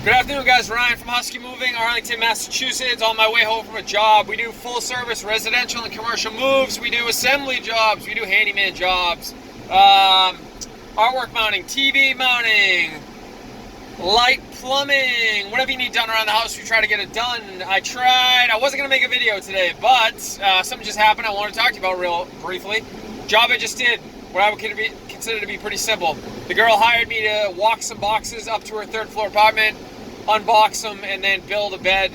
Good afternoon, guys. Ryan from Husky Moving, Arlington, Massachusetts. On my way home from a job. We do full-service residential and commercial moves. We do assembly jobs. We do handyman jobs. Artwork mounting, TV mounting, light plumbing, whatever you need done around the house, we try to get it done. I wasn't going to make a video today, but something just happened I want to talk to you about real briefly. Job I just did, what I would consider to be pretty simple. The girl hired me to walk some boxes up to her third floor apartment, unbox them, and then build a bed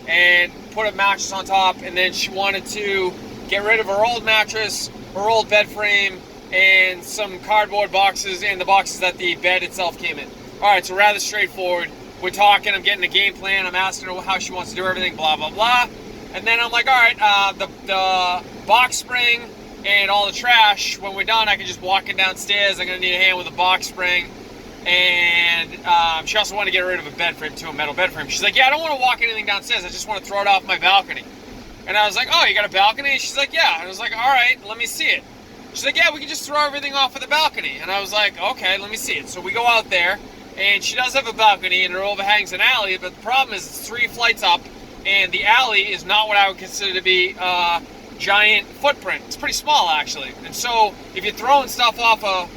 and put a mattress on top. And then she wanted to get rid of her old mattress, her old bed frame, and some cardboard boxes and the boxes that the bed itself came in. All right, so rather straightforward. We're talking, I'm getting a game plan, I'm asking her how she wants to do everything, blah, blah, blah. And then I'm like, all right, the box spring and all the trash, when we're done, I can just walk it downstairs. I'm gonna need a hand with a box spring. And she also wanted to get rid of a bed frame too, a metal bed frame. She's like, yeah, I don't want to walk anything downstairs. I just want to throw it off my balcony. And I was like, oh, you got a balcony? And she's like, yeah. And I was like, all right, let me see it. She's like, yeah, we can just throw everything off of the balcony. And I was like, okay, let me see it. So we go out there, and she does have a balcony, and it overhangs an alley, but the problem is it's 3 flights up, and the alley is not what I would consider to be a giant footprint. It's pretty small, actually. And so if you're throwing stuff off a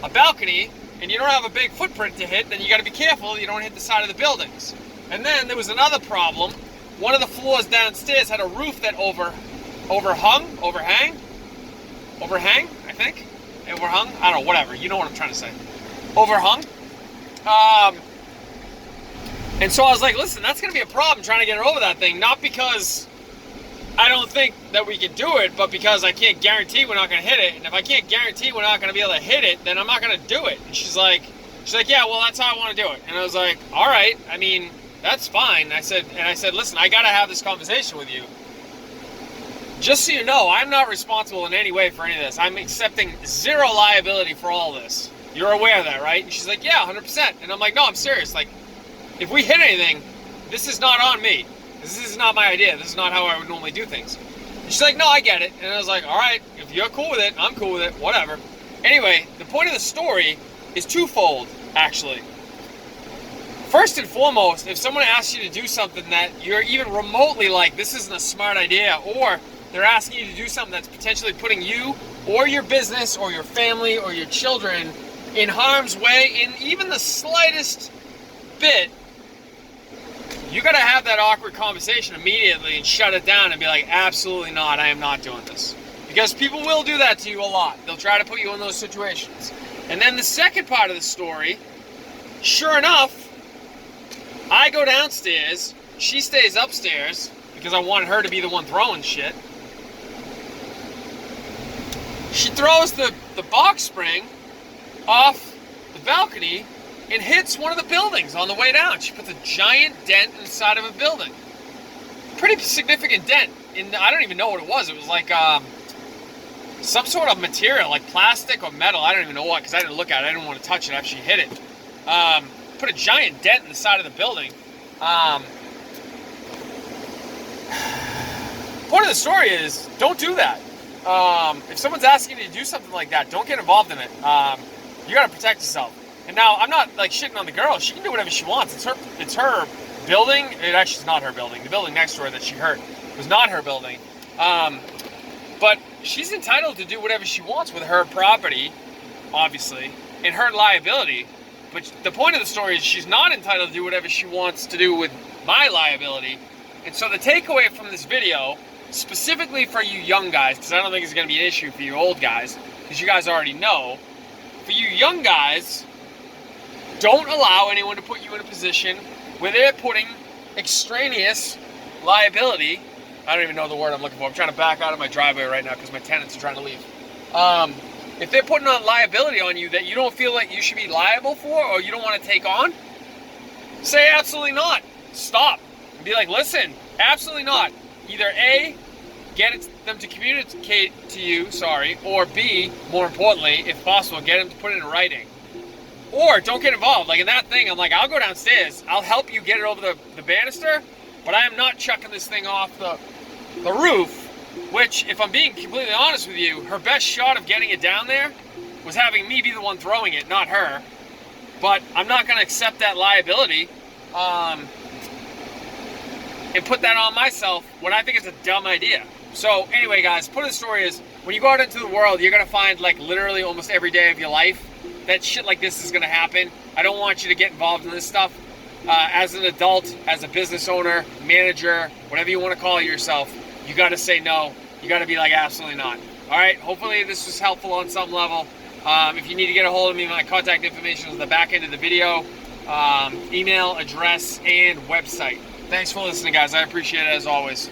balcony, and you don't have a big footprint to hit, then you got to be careful you don't hit the side of the buildings. And then there was another problem. One of the floors downstairs had a roof that overhang, I think? Overhung? I don't know, whatever. You know what I'm trying to say. Overhung. And so I was like, listen, that's going to be a problem trying to get her over that thing. Not because I don't think that we can do it, but because I can't guarantee we're not going to hit it. And if I can't guarantee we're not going to be able to hit it, then I'm not going to do it. And she's like, yeah, well, that's how I want to do it. And I was like, all right, I mean, that's fine. I said, listen, I got to have this conversation with you. Just so you know, I'm not responsible in any way for any of this. I'm accepting zero liability for all this. You're aware of that, right? And she's like, yeah, 100%. And I'm like, no, I'm serious. Like, if we hit anything, this is not on me. This is not my idea. This is not how I would normally do things. And she's like, no, I get it. And I was like, all right, if you're cool with it, I'm cool with it, whatever. Anyway, the point of the story is twofold, actually. First and foremost, if someone asks you to do something that you're even remotely like, this isn't a smart idea, or they're asking you to do something that's potentially putting you or your business or your family or your children in harm's way in even the slightest bit, you got to have that awkward conversation immediately and shut it down and be like, absolutely not, I am not doing this. Because people will do that to you a lot. They'll try to put you in those situations. And then the second part of the story, sure enough, I go downstairs, she stays upstairs, because I want her to be the one throwing shit. She throws the box spring off the balcony and hits one of the buildings on the way down. She puts a giant dent inside of a building. Pretty significant dent. I don't even know what it was. It was like some sort of material, like plastic or metal. I don't even know what, because I didn't look at it. I didn't want to touch it after she hit it. Put a giant dent in the side of the building. Point of the story is, don't do that. If someone's asking you to do something like that, don't get involved in it. You got to protect yourself. And now, I'm not like shitting on the girl. She can do whatever she wants. It's her building. It actually is not her building. The building next to her that she hurt was not her building. But she's entitled to do whatever she wants with her property, obviously, and her liability. But the point of the story is she's not entitled to do whatever she wants to do with my liability. And so the takeaway from this video, specifically for you young guys, because I don't think it's going to be an issue for you old guys, because you guys already know, for you young guys, don't allow anyone to put you in a position where they're putting extraneous liability. I don't even know the word I'm looking for. I'm trying to back out of my driveway right now because my tenants are trying to leave. If they're putting on liability on you that you don't feel like you should be liable for or you don't want to take on, say absolutely not. Stop. And be like, listen, absolutely not. Either A, get them to communicate to you, or B, more importantly, if possible, get them to put it in writing. Or don't get involved. Like in that thing, I'm like, I'll go downstairs. I'll help you get it over the banister, but I am not chucking this thing off the roof, which, if I'm being completely honest with you, her best shot of getting it down there was having me be the one throwing it, not her. But I'm not going to accept that liability and put that on myself when I think it's a dumb idea. So anyway, guys, point of the story is, when you go out into the world, you're going to find, like, literally almost every day of your life that shit like this is going to happen. I don't want you to get involved in this stuff. As an adult, as a business owner, manager, whatever you want to call yourself, you got to say no. You got to be like, absolutely not. All right, hopefully this was helpful on some level. If you need to get a hold of me, my contact information is at the back end of the video. Email, address, and website. Thanks for listening, guys. I appreciate it as always.